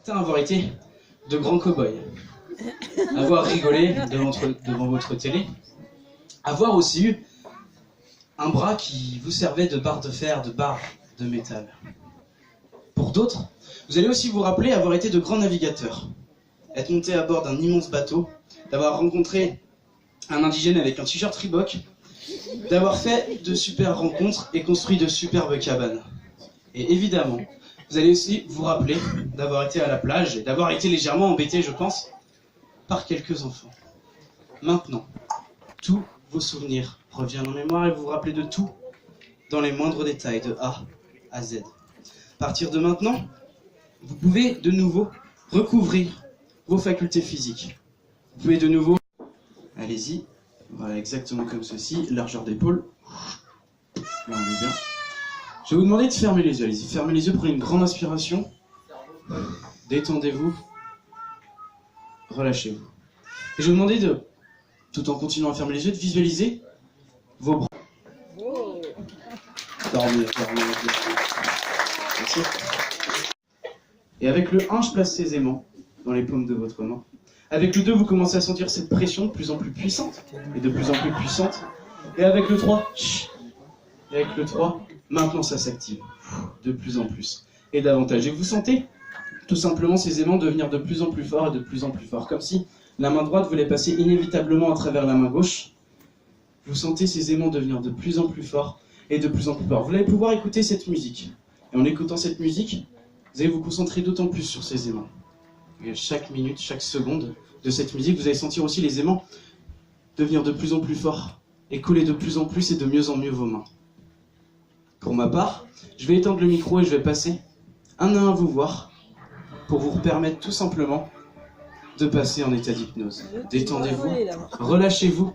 Avoir été de grands cow-boys, avoir rigolé devant votre télé, avoir aussi eu un bras qui vous servait de barre de fer, de barre de métal. Pour d'autres, vous allez aussi vous rappeler avoir été de grands navigateurs, être monté à bord d'un immense bateau, d'avoir rencontré un indigène avec un t-shirt Reebok, d'avoir fait de super rencontres et construit de superbes cabanes. Et évidemment, vous allez aussi vous rappeler d'avoir été à la plage et d'avoir été légèrement embêté, je pense, par quelques enfants. Maintenant, tous vos souvenirs reviennent en mémoire et vous vous rappelez de tout dans les moindres détails, de A à Z. À partir de maintenant, vous pouvez de nouveau recouvrir vos facultés physiques. Vous pouvez de nouveau... Allez-y, voilà, exactement comme ceci, largeur d'épaule. Là, on est bien. Je vais vous demander de fermer les yeux, allez-y, fermez les yeux, prenez une grande inspiration. Détendez-vous. Relâchez-vous. Et je vais vous demander de, tout en continuant à fermer les yeux, de visualiser vos bras. Dormez. Merci. Et avec le 1, je place aisément dans les paumes de votre main. Avec le 2, vous commencez à sentir cette pression de plus en plus puissante, et de plus en plus puissante. Et avec le 3, et avec le 3, maintenant ça s'active, de plus en plus, et davantage. Et vous sentez tout simplement ces aimants devenir de plus en plus forts et de plus en plus forts, comme si la main droite voulait passer inévitablement à travers la main gauche. Vous sentez ces aimants devenir de plus en plus forts et de plus en plus forts. Vous allez pouvoir écouter cette musique. Et en écoutant cette musique, vous allez vous concentrer d'autant plus sur ces aimants. Et chaque minute, chaque seconde de cette musique, vous allez sentir aussi les aimants devenir de plus en plus forts et coller de plus en plus et de mieux en mieux vos mains. Pour ma part, je vais étendre le micro et je vais passer un à un vous voir pour vous permettre tout simplement de passer en état d'hypnose. Détendez-vous, relâchez-vous,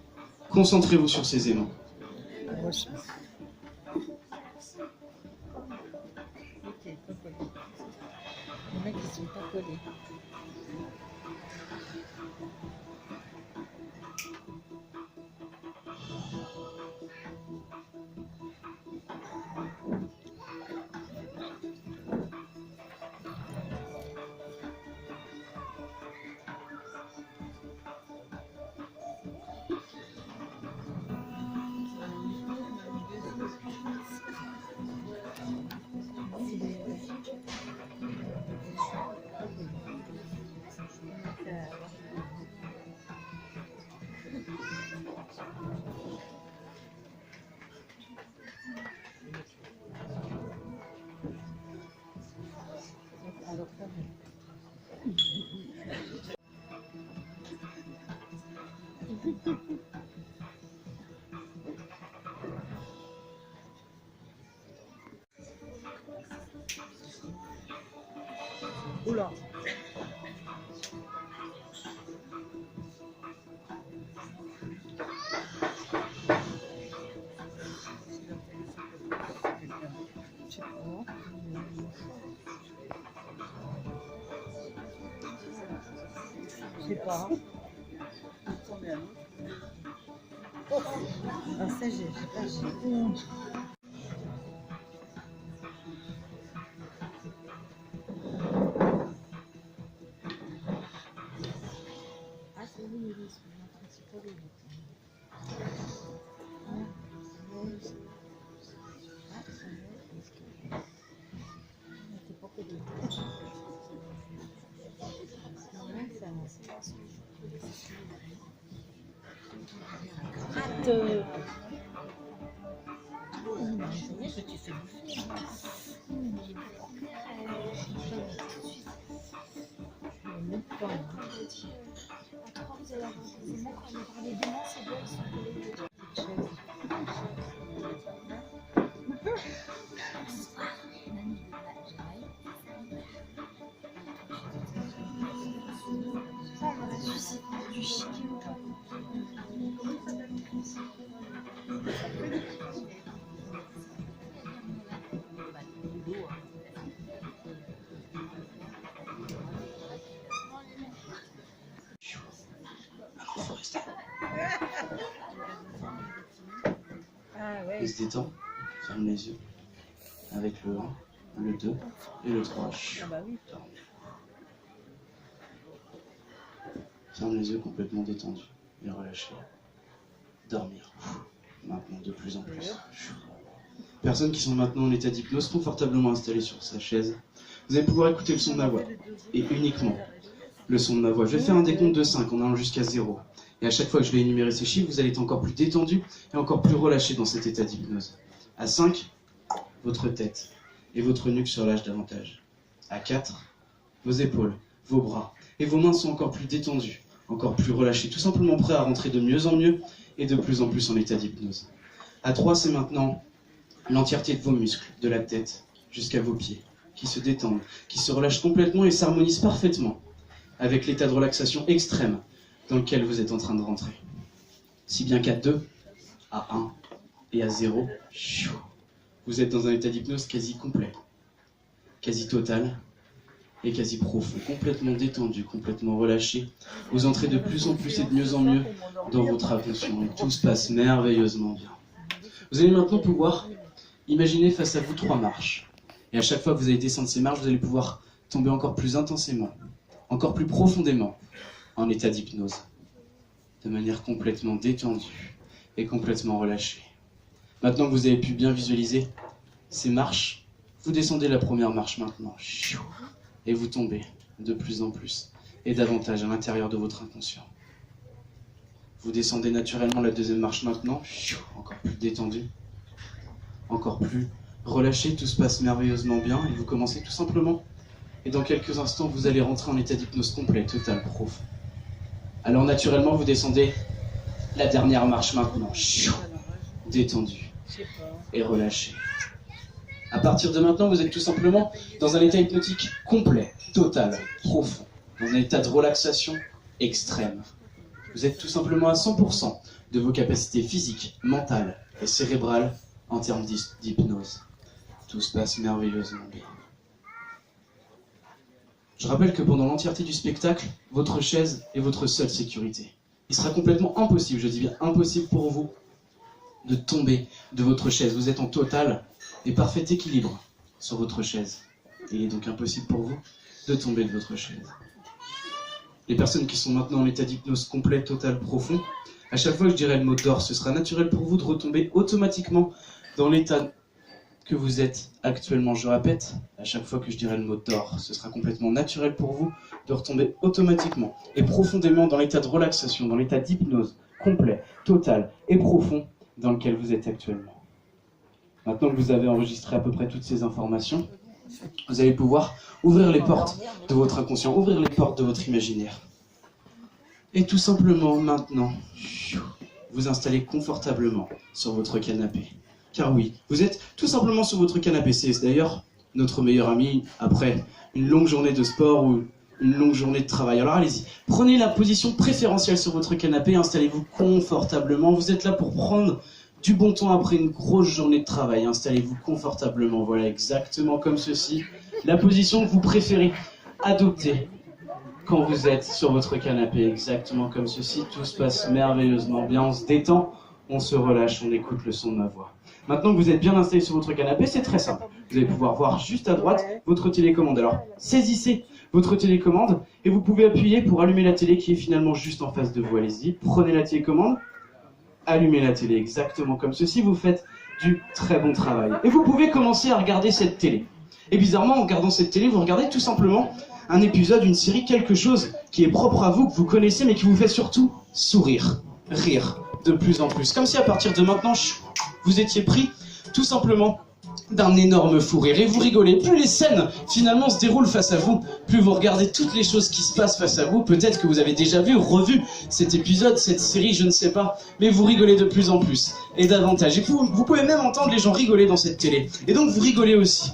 concentrez-vous sur ces aimants. Les mecs qui sont pas collés. Oula. Je sais pas. Ah, ça, j'ai honte. Ah, c'est oui, c'est pas lui. C'est pas que lui. Que tu fais bouffer. Même pas. Il se détend, ferme les yeux, avec le 1, le 2 et le 3. Ah bah oui. Ferme les yeux complètement détendus et relâchés. Dormir. Maintenant de plus en plus. Personnes qui sont maintenant en état d'hypnose confortablement installées sur sa chaise. Vous allez pouvoir écouter le son de ma voix. Et uniquement le son de ma voix. Je vais faire un décompte de 5 en allant jusqu'à 0. Et à chaque fois que je vais énumérer ces chiffres, vous allez être encore plus détendu et encore plus relâché dans cet état d'hypnose. À 5, votre tête et votre nuque se relâchent davantage. À 4, vos épaules, vos bras et vos mains sont encore plus détendues, encore plus relâchées, tout simplement prêts à rentrer de mieux en mieux et de plus en plus en état d'hypnose. À 3, c'est maintenant l'entièreté de vos muscles, de la tête jusqu'à vos pieds, qui se détendent, qui se relâchent complètement et s'harmonisent parfaitement avec l'état de relaxation extrême dans lequel vous êtes en train de rentrer. Si bien qu'à 2, à 1 et à 0, vous êtes dans un état d'hypnose quasi complet, quasi total et quasi profond, complètement détendu, complètement relâché. Vous entrez de plus en plus et de mieux en mieux dans votre inconscient et tout se passe merveilleusement bien. Vous allez maintenant pouvoir imaginer face à vous 3 marches. Et à chaque fois que vous allez descendre ces marches, vous allez pouvoir tomber encore plus intensément, encore plus profondément en état d'hypnose, de manière complètement détendue et complètement relâchée. Maintenant que vous avez pu bien visualiser ces marches, vous descendez la première marche maintenant, et vous tombez de plus en plus et davantage à l'intérieur de votre inconscient. Vous descendez naturellement la deuxième marche maintenant, encore plus détendu, encore plus relâché, tout se passe merveilleusement bien et vous commencez tout simplement. Et dans quelques instants, vous allez rentrer en état d'hypnose complet, total, profond. Alors naturellement, vous descendez la dernière marche maintenant, détendu et relâché. À partir de maintenant, vous êtes tout simplement dans un état hypnotique complet, total, profond, dans un état de relaxation extrême. Vous êtes tout simplement à 100% de vos capacités physiques, mentales et cérébrales en termes d'hypnose. Tout se passe merveilleusement bien. Je rappelle que pendant l'entièreté du spectacle, votre chaise est votre seule sécurité. Il sera complètement impossible, je dis bien impossible pour vous, de tomber de votre chaise. Vous êtes en total et parfait équilibre sur votre chaise. Il est donc impossible pour vous de tomber de votre chaise. Les personnes qui sont maintenant en état d'hypnose complet, total, profond, à chaque fois que je dirai le mot d'or, ce sera naturel pour vous de retomber automatiquement dans l'état que vous êtes actuellement. Je répète, à chaque fois que je dirai le mot d'or, ce sera complètement naturel pour vous de retomber automatiquement et profondément dans l'état de relaxation, dans l'état d'hypnose complet, total et profond dans lequel vous êtes actuellement. Maintenant que vous avez enregistré à peu près toutes ces informations, vous allez pouvoir ouvrir les portes de votre inconscient, ouvrir les portes de votre imaginaire. Et tout simplement, maintenant, vous installer confortablement sur votre canapé. Car oui, vous êtes tout simplement sur votre canapé. C'est d'ailleurs notre meilleur ami après une longue journée de sport ou une longue journée de travail. Alors allez-y, prenez la position préférentielle sur votre canapé, installez-vous confortablement. Vous êtes là pour prendre du bon temps après une grosse journée de travail. Installez-vous confortablement, voilà, exactement comme ceci. La position que vous préférez adopter quand vous êtes sur votre canapé, exactement comme ceci. Tout se passe merveilleusement bien, on se détend, on se relâche, on écoute le son de ma voix. Maintenant que vous êtes bien installé sur votre canapé, c'est très simple. Vous allez pouvoir voir juste à droite votre télécommande. Alors, saisissez votre télécommande et vous pouvez appuyer pour allumer la télé qui est finalement juste en face de vous. Allez-y, prenez la télécommande, allumez la télé exactement comme ceci. Vous faites du très bon travail. Et vous pouvez commencer à regarder cette télé. Et bizarrement, en regardant cette télé, vous regardez tout simplement un épisode, une série, quelque chose qui est propre à vous, que vous connaissez, mais qui vous fait surtout sourire, rire de plus en plus. Comme si à partir de maintenant, vous étiez pris tout simplement d'un énorme fou rire. Et vous rigolez. Plus les scènes finalement se déroulent face à vous, plus vous regardez toutes les choses qui se passent face à vous. Peut-être que vous avez déjà vu, revu cet épisode, cette série, je ne sais pas. Mais vous rigolez de plus en plus et davantage. Et vous pouvez même entendre les gens rigoler dans cette télé. Et donc vous rigolez aussi.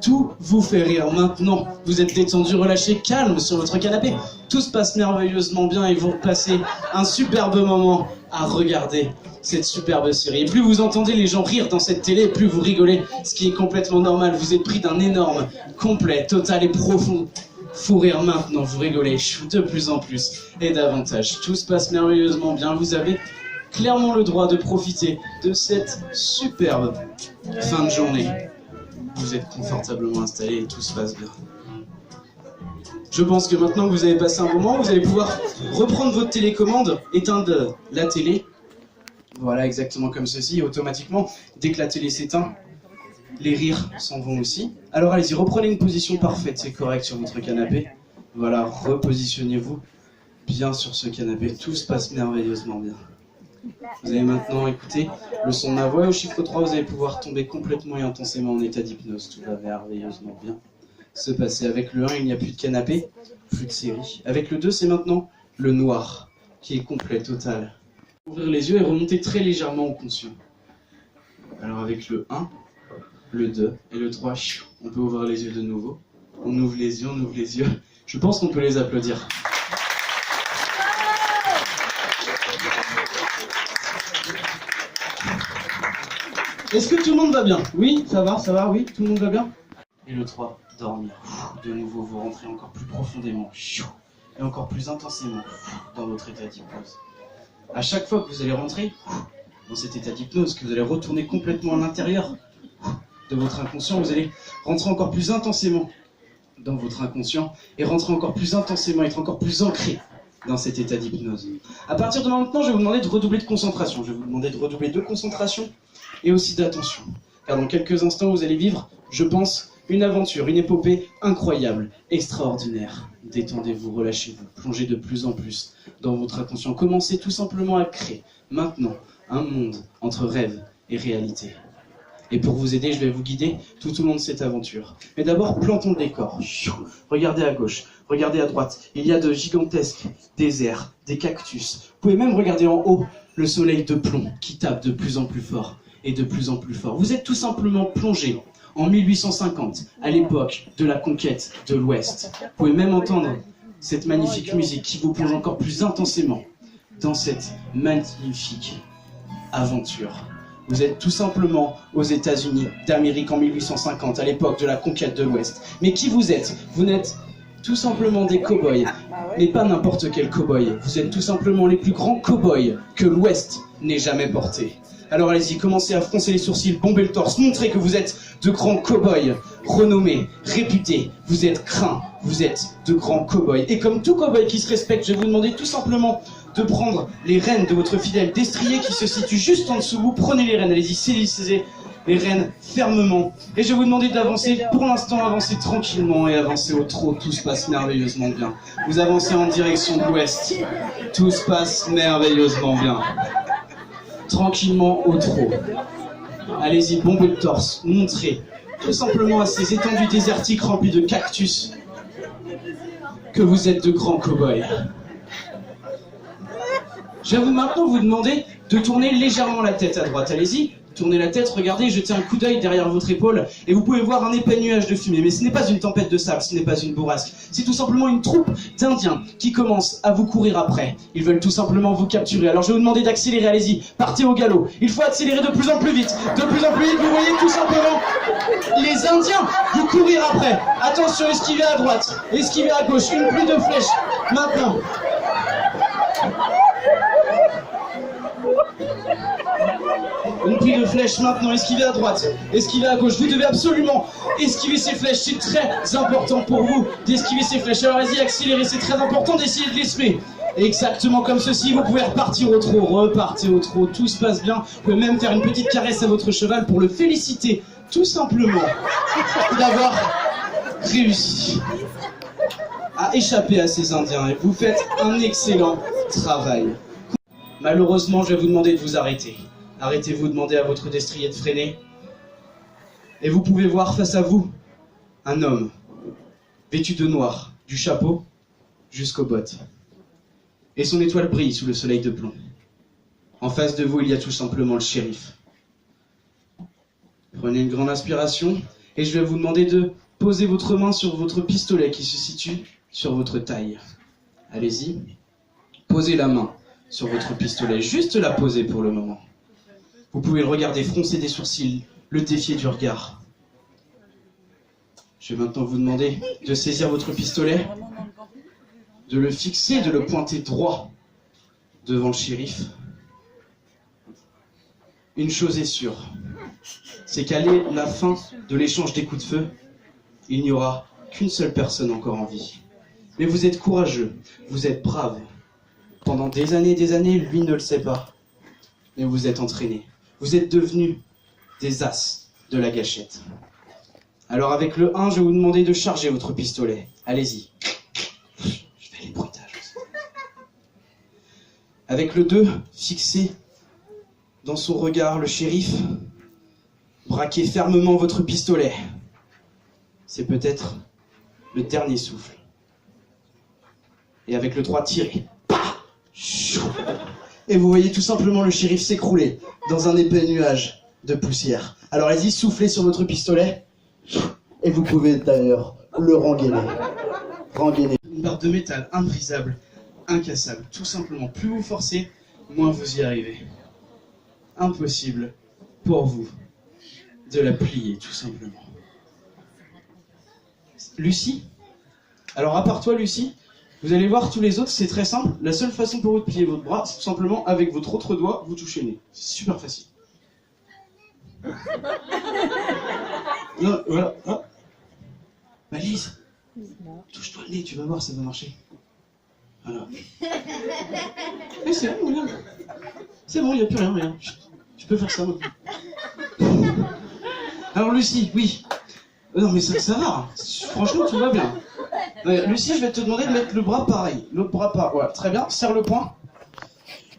Tout vous fait rire maintenant. Vous êtes détendu, relâché, calme sur votre canapé. Tout se passe merveilleusement bien et vous passez un superbe moment à regarder cette superbe série. Et plus vous entendez les gens rire dans cette télé, plus vous rigolez, ce qui est complètement normal. Vous êtes pris d'un énorme, complet, total et profond fou rire maintenant. Vous rigolez de plus en plus et davantage. Tout se passe merveilleusement bien. Vous avez clairement le droit de profiter de cette superbe fin de journée. Vous êtes confortablement installé et tout se passe bien. Je pense que maintenant que vous avez passé un moment, vous allez pouvoir reprendre votre télécommande, éteindre la télé. Voilà, exactement comme ceci. Et automatiquement, dès que la télé s'éteint, les rires s'en vont aussi. Alors allez-y, reprenez une position parfaite, c'est correct sur votre canapé. Voilà, repositionnez-vous bien sur ce canapé. Tout se passe merveilleusement bien. Vous allez maintenant écouter le son de ma voix. Au chiffre 3, vous allez pouvoir tomber complètement et intensément en état d'hypnose. Tout va merveilleusement bien se passer. Avec le 1, il n'y a plus de canapé, plus de série. Avec le 2, c'est maintenant le noir, qui est complet, total. Ouvrir les yeux et remonter très légèrement au conscient. Alors avec le 1, le 2 et le 3, on peut ouvrir les yeux de nouveau. On ouvre les yeux, on ouvre les yeux. Je pense qu'on peut les applaudir. Est-ce que tout le monde va bien? Oui, ça va, oui, tout le monde va bien? Et le 3, dormir. De nouveau, vous rentrez encore plus profondément et encore plus intensément dans votre état d'hypnose. À chaque fois que vous allez rentrer dans cet état d'hypnose, que vous allez retourner complètement à l'intérieur de votre inconscient, vous allez rentrer encore plus intensément dans votre inconscient et rentrer encore plus intensément, être encore plus ancré dans cet état d'hypnose. À partir de maintenant, je vais vous demander de redoubler de concentration. Je vais vous demander de redoubler de concentration et aussi d'attention. Car dans quelques instants, vous allez vivre, je pense, une aventure, une épopée incroyable, extraordinaire. Détendez-vous, relâchez-vous, plongez de plus en plus dans votre inconscient. Commencez tout simplement à créer, maintenant, un monde entre rêve et réalité. Et pour vous aider, je vais vous guider tout au long de cette aventure. Mais d'abord, plantons le décor. Regardez à gauche, regardez à droite. Il y a de gigantesques déserts, des cactus. Vous pouvez même regarder en haut le soleil de plomb qui tape de plus en plus fort et de plus en plus fort. Vous êtes tout simplement plongé en 1850, à l'époque de la conquête de l'Ouest. Vous pouvez même entendre cette magnifique musique qui vous plonge encore plus intensément dans cette magnifique aventure. Vous êtes tout simplement aux États-Unis d'Amérique en 1850, à l'époque de la conquête de l'Ouest. Mais qui vous êtes? Vous n'êtes tout simplement des cow-boys, mais pas n'importe quel cow-boy. Vous êtes tout simplement les plus grands cow-boys que l'Ouest n'ait jamais portés. Alors allez-y, commencez à froncer les sourcils, bomber le torse, montrez que vous êtes de grands cow-boys, renommés, réputés. Vous êtes craints, vous êtes de grands cow-boys. Et comme tout cow-boy qui se respecte, je vais vous demander tout simplement de prendre les rênes de votre fidèle destrier qui se situe juste en dessous de vous. Prenez les rênes, allez-y, saisissez les rênes fermement. Et je vais vous demander d'avancer, pour l'instant, avancez tranquillement et avancez au trot. Tout se passe merveilleusement bien. Vous avancez en direction de l'ouest. Tout se passe merveilleusement bien. Tranquillement au trot. Allez-y, bombez le torse, montrez tout simplement à ces étendues désertiques remplies de cactus que vous êtes de grands cow-boys. Je vais maintenant vous demander de tourner légèrement la tête à droite. Allez-y, tournez la tête, regardez, jetez un coup d'œil derrière votre épaule et vous pouvez voir un épais nuage de fumée. Mais ce n'est pas une tempête de sable, ce n'est pas une bourrasque. C'est tout simplement une troupe d'Indiens qui commence à vous courir après. Ils veulent tout simplement vous capturer. Alors je vais vous demander d'accélérer, allez-y, partez au galop. Il faut accélérer de plus en plus vite. De plus en plus vite, vous voyez tout simplement les Indiens vous courir après. Attention, esquivez à droite, esquivez à gauche, une pluie de flèches. Maintenant. Une pluie de flèches maintenant, esquivez à droite, esquivez à gauche. Vous devez absolument esquiver ces flèches, c'est très important pour vous d'esquiver ces flèches. Alors vas-y, accélérez, c'est très important d'essayer de les semer. Exactement comme ceci, vous pouvez repartir au trot, repartez au trot, tout se passe bien. Vous pouvez même faire une petite caresse à votre cheval pour le féliciter, tout simplement, d'avoir réussi à échapper à ces Indiens. Et vous faites un excellent travail. Malheureusement, je vais vous demander de vous arrêter. Arrêtez-vous, demandez à votre destrier de freiner. Et vous pouvez voir face à vous un homme vêtu de noir, du chapeau jusqu'aux bottes. Et son étoile brille sous le soleil de plomb. En face de vous, il y a tout simplement le shérif. Prenez une grande inspiration et je vais vous demander de poser votre main sur votre pistolet qui se situe sur votre taille. Allez-y, posez la main sur votre pistolet, juste la poser pour le moment. Vous pouvez le regarder, froncer des sourcils, le défier du regard. Je vais maintenant vous demander de saisir votre pistolet, de le fixer, de le pointer droit devant le shérif. Une chose est sûre, c'est qu'à la fin de l'échange des coups de feu, il n'y aura qu'une seule personne encore en vie. Mais vous êtes courageux, vous êtes brave. Pendant des années, lui ne le sait pas. Mais vous êtes entraînés. Vous êtes devenus des as de la gâchette. Alors avec le 1, je vais vous demander de charger votre pistolet. Allez-y. Je fais les bruitages aussi. Avec le 2, fixez dans son regard le shérif. Braquez fermement votre pistolet. C'est peut-être le dernier souffle. Et avec le 3, tirez. Et vous voyez tout simplement le shérif s'écrouler dans un épais nuage de poussière. Alors allez-y, soufflez sur votre pistolet. Et vous pouvez d'ailleurs le rengainer. Une barre de métal imbrisable, incassable. Tout simplement, plus vous forcez, moins vous y arrivez. Impossible pour vous de la plier, tout simplement. Lucie? Alors à part toi, Lucie, vous allez voir tous les autres, c'est très simple. La seule façon pour vous de plier votre bras, c'est tout simplement avec votre autre doigt, vous touchez le nez. C'est super facile. Non, voilà. Ah. Malice, touche-toi le nez, tu vas voir, ça va marcher. Voilà. Mais c'est bon, regarde. C'est bon, il n'y a plus rien, regarde. Je peux faire ça maintenant. Alors Lucie, oui. Non mais ça va. Franchement, tout va bien. Lucie, je vais te demander de mettre le bras pareil. L'autre bras pas. Voilà, très bien. Serre le poing.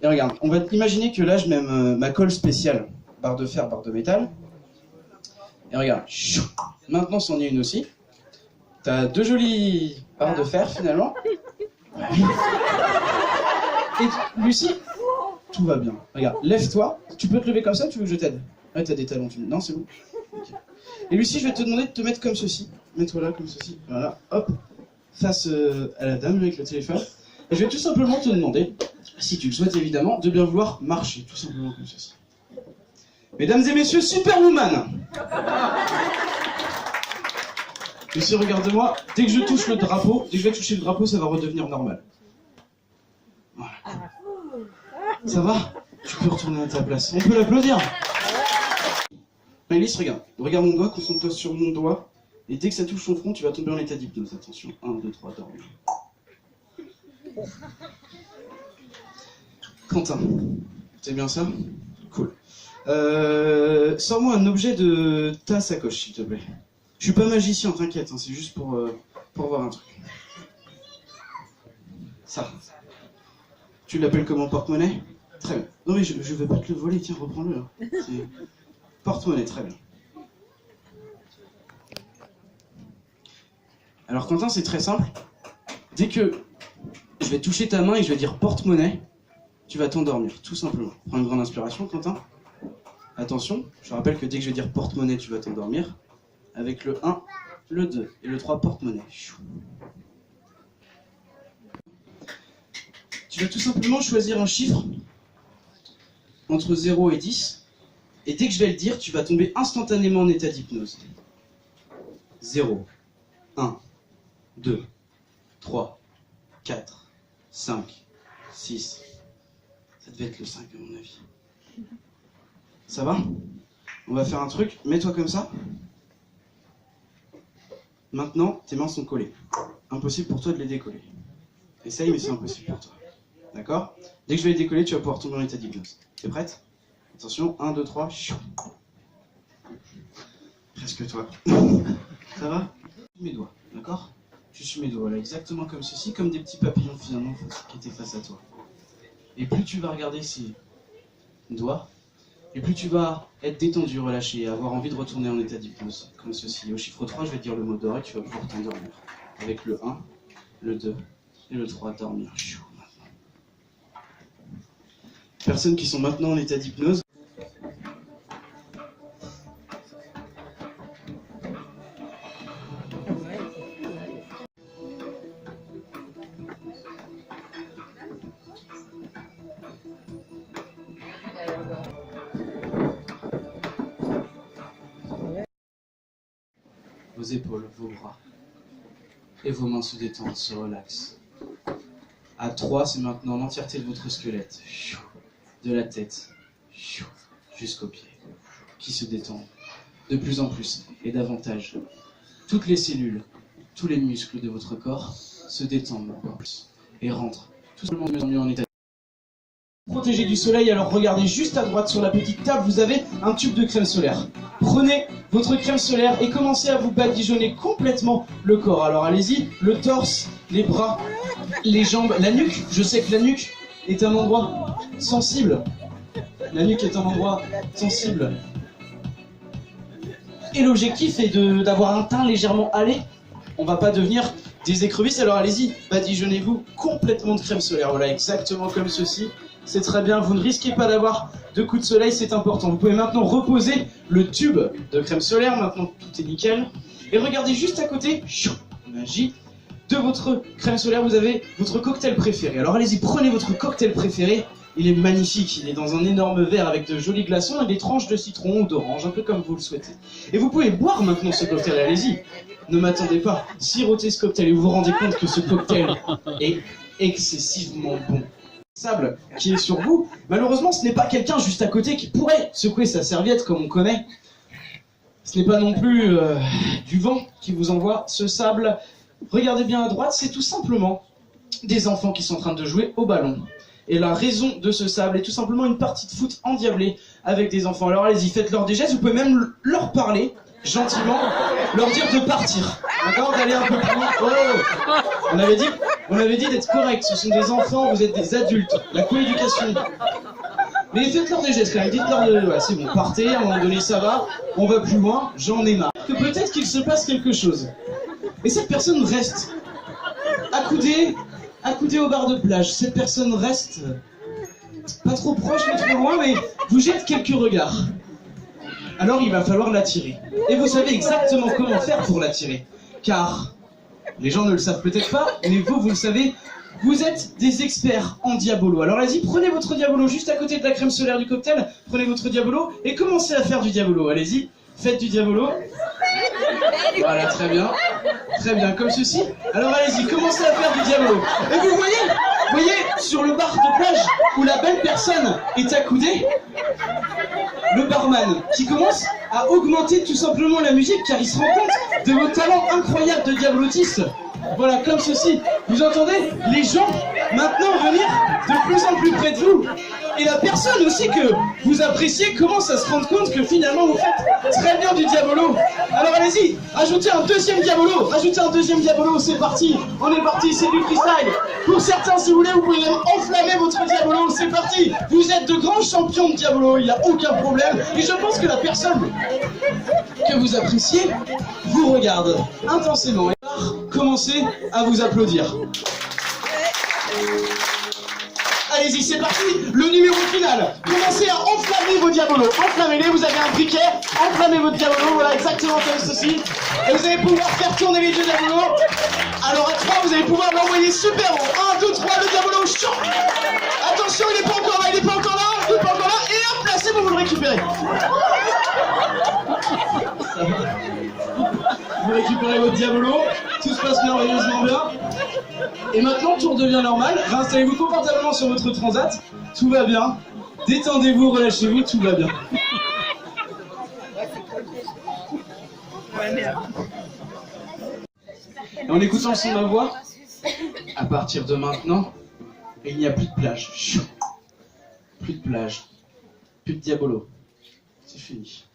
Et regarde, on va imaginer que là, je mets ma colle spéciale. Barre de fer, barre de métal. Et regarde. Maintenant, c'en est une aussi. T'as 2 jolies barres de fer, finalement. Et Lucie, tout va bien. Regarde, lève-toi. Tu peux te lever comme ça, tu veux que je t'aide? Ouais, t'as des talons. Non, c'est bon. Okay. Et Lucie, je vais te demander de te mettre comme ceci. Mets-toi là, comme ceci. Voilà, hop. Face à la dame avec le téléphone. Et je vais tout simplement te demander, si tu le souhaites évidemment, de bien vouloir marcher, tout simplement comme ceci. Mesdames et messieurs, Superwoman! Lucie, regarde-moi. Dès que je touche le drapeau, dès que je vais toucher le drapeau, ça va redevenir normal. Voilà. Ça va? Tu peux retourner à ta place. On peut l'applaudir. Alice, regarde. Regarde mon doigt, concentre-toi sur mon doigt. Et dès que ça touche ton front, tu vas tomber en état d'hypnose. Attention. 1, 2, 3, dormir. Quentin, c'est bien ça? Cool. Sors-moi un objet de ta sacoche, s'il te plaît. Je suis pas magicien, t'inquiète, hein, c'est juste pour voir un truc. Ça. Tu l'appelles comment, porte-monnaie? Très bien. Non mais je vais pas te le voler, tiens, reprends-le. Porte-monnaie, très bien. Alors Quentin, c'est très simple. Dès que je vais toucher ta main et je vais dire porte-monnaie, tu vas t'endormir, tout simplement. Prends une grande inspiration, Quentin. Attention, je rappelle que dès que je vais dire porte-monnaie, tu vas t'endormir. Avec le 1, le 2 et le 3, porte-monnaie. Tu vas tout simplement choisir un chiffre entre 0 et 10. Et dès que je vais le dire, tu vas tomber instantanément en état d'hypnose. 0, 1, 2, 3, 4, 5, 6. Ça devait être le 5 à mon avis. Ça va? On va faire un truc. Mets-toi comme ça. Maintenant, tes mains sont collées. Impossible pour toi de les décoller. Essaye, mais c'est impossible pour toi. D'accord? Dès que je vais les décoller, tu vas pouvoir tomber en état d'hypnose. T'es prête? Attention, 1, 2, 3. Presque toi. Ça va? Tu suis mes doigts, d'accord? Tu suis mes doigts, voilà, exactement comme ceci, comme des petits papillons finalement qui étaient face à toi. Et plus tu vas regarder ces doigts, et plus tu vas être détendu, relâché, et avoir envie de retourner en état d'hypnose, comme ceci. Au chiffre 3, je vais te dire le mot d'or et tu vas pouvoir t'endormir. Avec le 1, le 2 et le 3, dormir. Maintenant. Personnes qui sont maintenant en état d'hypnose. Vos épaules, vos bras et vos mains se détendent, se relaxent. À 3, c'est maintenant l'entièreté de votre squelette, de la tête jusqu'aux pieds, qui se détendent de plus en plus et davantage. Toutes les cellules, tous les muscles de votre corps se détendre encore plus et rentre tout simplement de mieux en mieux en état. Protégé du soleil, alors regardez juste à droite sur la petite table, vous avez un tube de crème solaire. Prenez votre crème solaire et commencez à vous badigeonner complètement le corps. Alors allez-y, le torse, les bras, les jambes, la nuque. Je sais que la nuque est un endroit sensible. La nuque est un endroit sensible. Et l'objectif est d'avoir un teint légèrement hâlé. On va pas devenir des écrevisses, alors allez-y, badigeonnez-vous complètement de crème solaire. Voilà, exactement comme ceci. C'est très bien, vous ne risquez pas d'avoir de coups de soleil, c'est important. Vous pouvez maintenant reposer le tube de crème solaire, maintenant tout est nickel. Et regardez juste à côté, magie, de votre crème solaire, vous avez votre cocktail préféré. Alors allez-y, prenez votre cocktail préféré. Il est magnifique, il est dans un énorme verre avec de jolis glaçons et des tranches de citron ou d'orange, un peu comme vous le souhaitez. Et vous pouvez boire maintenant ce cocktail, allez-y. Ne m'attendez pas, sirotez ce cocktail et vous vous rendez compte que ce cocktail est excessivement bon. Sable qui est sur vous, malheureusement ce n'est pas quelqu'un juste à côté qui pourrait secouer sa serviette comme on connaît. Ce n'est pas non plus du vent qui vous envoie ce sable. Regardez bien à droite, c'est tout simplement des enfants qui sont en train de jouer au ballon. Et la raison de ce sable est tout simplement une partie de foot endiablée avec des enfants. Alors allez-y, faites-leur des gestes, vous pouvez même leur parler gentiment, leur dire de partir. D'accord, d'aller un peu plus loin. Oh, on avait dit d'être correct, ce sont des enfants, vous êtes des adultes. La coéducation. Mais faites-leur des gestes quand même, dites-leur de... Ouais, c'est bon, partez, à un moment donné ça va, on va plus loin, j'en ai marre. Que peut-être qu'il se passe quelque chose. Et cette personne reste accoudée au bar de plage. Cette personne reste pas trop proche, mais trop loin, mais vous jette quelques regards. Alors il va falloir l'attirer. Et vous savez exactement comment faire pour l'attirer. Car, les gens ne le savent peut-être pas, mais vous le savez, vous êtes des experts en diabolo. Alors allez-y, prenez votre diabolo juste à côté de la crème solaire du cocktail, prenez votre diabolo et commencez à faire du diabolo. Allez-y, faites du diabolo. Voilà, très bien, comme ceci. Alors allez-y, commencez à faire du diabolo. Et vous voyez, sur le bar de plage où la belle personne est accoudée, le barman qui commence à augmenter tout simplement la musique car il se rend compte de vos talents incroyables de diabolotiste. Voilà, comme ceci. Vous entendez les gens maintenant venir de plus en plus près de vous. Et la personne aussi que vous appréciez commence à se rendre compte que finalement vous faites très bien du diabolo. Alors allez-y, ajoutez un deuxième diabolo, c'est parti. On est parti, c'est du freestyle. Pour certains, si vous voulez, vous pouvez même enflammer votre diabolo, c'est parti. Vous êtes de grands champions de diabolo, il n'y a aucun problème. Et je pense que la personne que vous appréciez vous regarde intensément et commencez à vous applaudir. Allez-y, c'est parti, le numéro final. Commencez à enflammer vos diabolos. Enflammez-les, vous avez un briquet, enflammez votre diabolo, voilà, exactement comme ceci. Et vous allez pouvoir faire tourner les deux diabolos. Alors à 3, vous allez pouvoir l'envoyer super haut. 1, 2, 3, le diabolo, chou. Attention, il n'est pas encore là, Et hop, là, c'est bon, vous le récupérez. Vous récupérez votre diabolo, tout se passe merveilleusement bien. Et maintenant, tout redevient normal. Réinstallez-vous confortablement sur votre transat. Tout va bien. Détendez-vous, relâchez-vous, tout va bien. Et en écoutant le son de ma voix, à partir de maintenant, il n'y a plus de plage. Plus de plage. Plus de diabolo. C'est fini.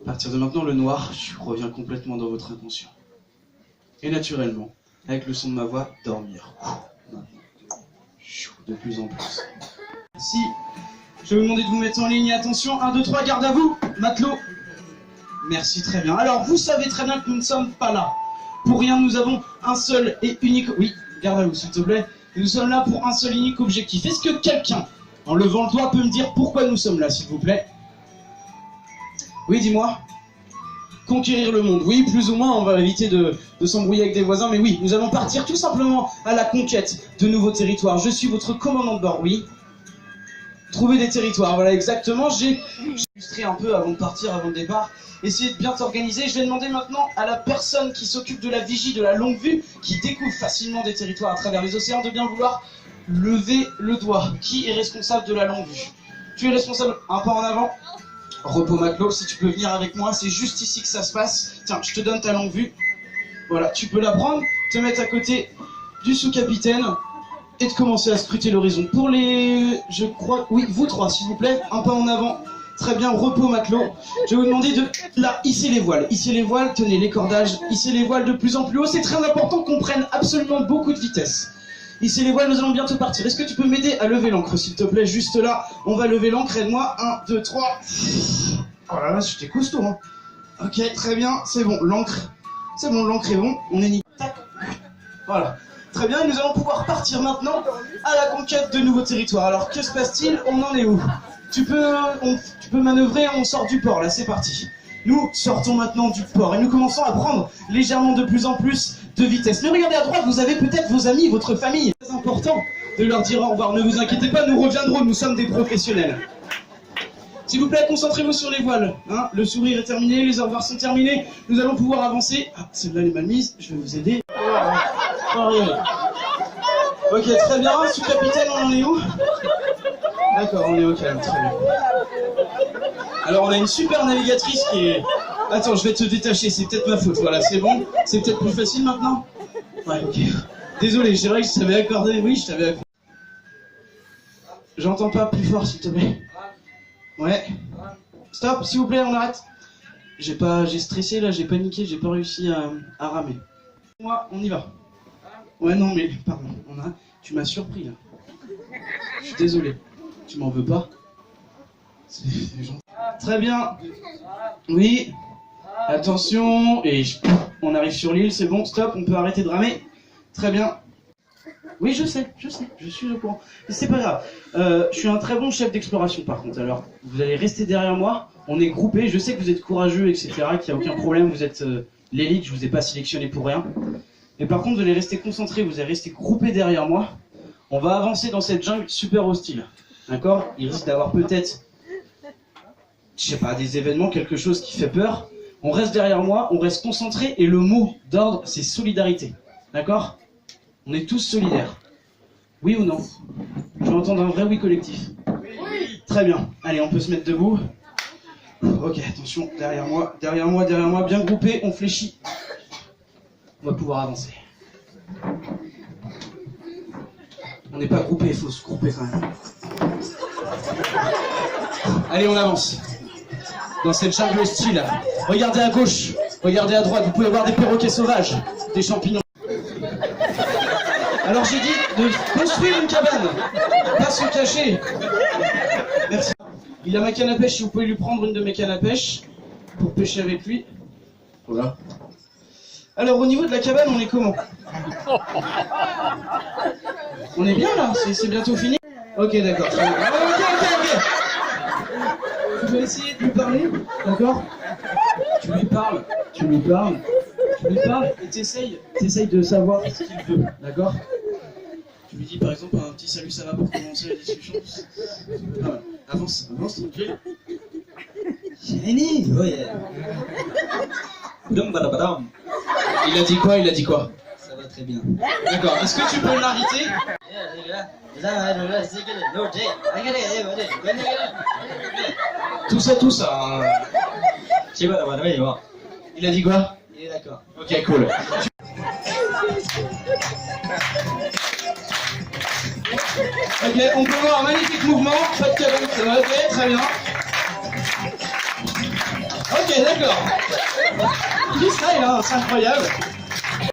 À partir de maintenant, le noir revient complètement dans votre inconscient. Et naturellement, avec le son de ma voix, dormir. De plus en plus. Si, je vais vous demander de vous mettre en ligne. Attention, 1, 2, 3, garde à vous, matelot. Merci, très bien. Alors, vous savez très bien que nous ne sommes pas là pour rien. Nous avons un seul et unique... Oui, garde à vous, s'il te plaît. Nous sommes là pour un seul et unique objectif. Est-ce que quelqu'un, en levant le doigt, peut me dire pourquoi nous sommes là, s'il vous plaît? Oui, dis-moi. Conquérir le monde. Oui, plus ou moins, on va éviter de s'embrouiller avec des voisins, mais oui, nous allons partir tout simplement à la conquête de nouveaux territoires. Je suis votre commandant de bord, oui. Trouver des territoires, voilà, exactement. J'ai illustré un peu avant de partir, avant le départ. Essayez de bien t'organiser. Je vais demander maintenant à la personne qui s'occupe de la vigie, de la longue vue, qui découvre facilement des territoires à travers les océans, de bien vouloir lever le doigt. Qui est responsable de la longue vue? Tu es responsable, un pas en avant. Repos matelot, si tu peux venir avec moi, c'est juste ici que ça se passe. Tiens, je te donne ta longue vue. Voilà, tu peux la prendre. te mettre à côté du sous-capitaine et de commencer à scruter l'horizon. Pour les... je crois... Oui, vous trois, s'il vous plaît, un pas en avant. Très bien, repos matelot. Je vais vous demander de... Là, hisser les voiles. Hisser les voiles, tenez les cordages. Hisser les voiles de plus en plus haut. C'est très important qu'on prenne absolument beaucoup de vitesse. Hisser les voiles, nous allons bientôt partir. Est-ce que tu peux m'aider à lever l'ancre, s'il te plaît? Juste là, on va lever l'ancre. Aide-moi. 1, 2, 3. Oh là là, j'étais costaud, hein. Ok, très bien, c'est bon, l'ancre. C'est bon, l'ancre est bon. On est nickel. Tac. Voilà. Très bien, et nous allons pouvoir partir maintenant à la conquête de nouveaux territoires. Alors, que se passe-t-il? On en est où? Tu peux manœuvrer, on sort du port, là, c'est parti. Nous sortons maintenant du port et nous commençons à prendre légèrement de plus en plus de vitesse. Mais regardez à droite, vous avez peut-être vos amis, votre famille. C'est important de leur dire au revoir. Ne vous inquiétez pas, nous reviendrons, nous sommes des professionnels. S'il vous plaît, concentrez-vous sur les voiles. Hein, le sourire est terminé, les au revoir sont terminés. Nous allons pouvoir avancer. Ah, celle-là, elle est mal mise, je vais vous aider. Ok, très bien. Sous-capitaine, on en est où? D'accord, on est au calme, très bien. Alors, on a une super navigatrice qui est... Attends, je vais te détacher, c'est peut-être ma faute. Voilà, c'est bon. C'est peut-être plus facile maintenant? Ouais, ok. Désolé, c'est vrai que je t'avais accordé... Oui, je t'avais accordé. J'entends pas, plus fort, s'il te plaît. Ouais. Stop, s'il vous plaît, on arrête. J'ai stressé là, j'ai paniqué, j'ai pas réussi à ramer. Moi, on y va. Ouais, non, mais, pardon, tu m'as surpris là. Je suis désolé. Tu m'en veux pas? C'est gentil. Très bien. Oui. Attention. Et on arrive sur l'île, c'est bon, stop, on peut arrêter de ramer. Très bien. Oui, je sais, je suis au courant. C'est pas grave. Je suis un très bon chef d'exploration par contre. Alors, vous allez rester derrière moi. On est groupés. Je sais que vous êtes courageux, etc. Qu'il n'y a aucun problème. Vous êtes l'élite. Je vous ai pas sélectionné pour rien. Mais par contre, vous allez rester concentrés. Vous allez rester groupés derrière moi. On va avancer dans cette jungle super hostile. D'accord? Il risque d'avoir peut-être, je sais pas, des événements, quelque chose qui fait peur. On reste derrière moi. On reste concentrés. Et le mot d'ordre, c'est solidarité. D'accord? On est tous solidaires. Oui ou non? Je vais entendre un vrai oui collectif. Oui. Très bien. Allez, on peut se mettre debout. Ok, attention, derrière moi, bien groupé, on fléchit. On va pouvoir avancer. On n'est pas groupé, il faut se grouper quand même. Allez, on avance. Dans cette jungle hostile. Regardez à gauche, regardez à droite, vous pouvez voir des perroquets sauvages, des champignons. Alors j'ai dit de construire une cabane, pas se cacher. Merci. Il a ma canne à pêche, si vous pouvez lui prendre une de mes cannes à pêche pour pêcher avec lui. Voilà. Alors au niveau de la cabane, on est comment? On est bien là, c'est bientôt fini. Ok, d'accord. Ok. Tu vas essayer de lui parler, d'accord? Tu lui parles et t'essayes de savoir ce qu'il veut, d'accord? Tu lui dis par exemple un petit salut, ça va pour commencer la discussion. Ah, avance, tranquille. Shiny, oh yeah. Il a dit quoi? Ça va très bien. D'accord, est-ce que tu peux l'arrêter? Tout ça. Hein. Il a dit quoi? Il est d'accord. Ok, cool. Ok, on peut voir un magnifique mouvement, pas de cabane, ça va, ok, très bien. Ok, d'accord. Freestyle, hein, c'est incroyable.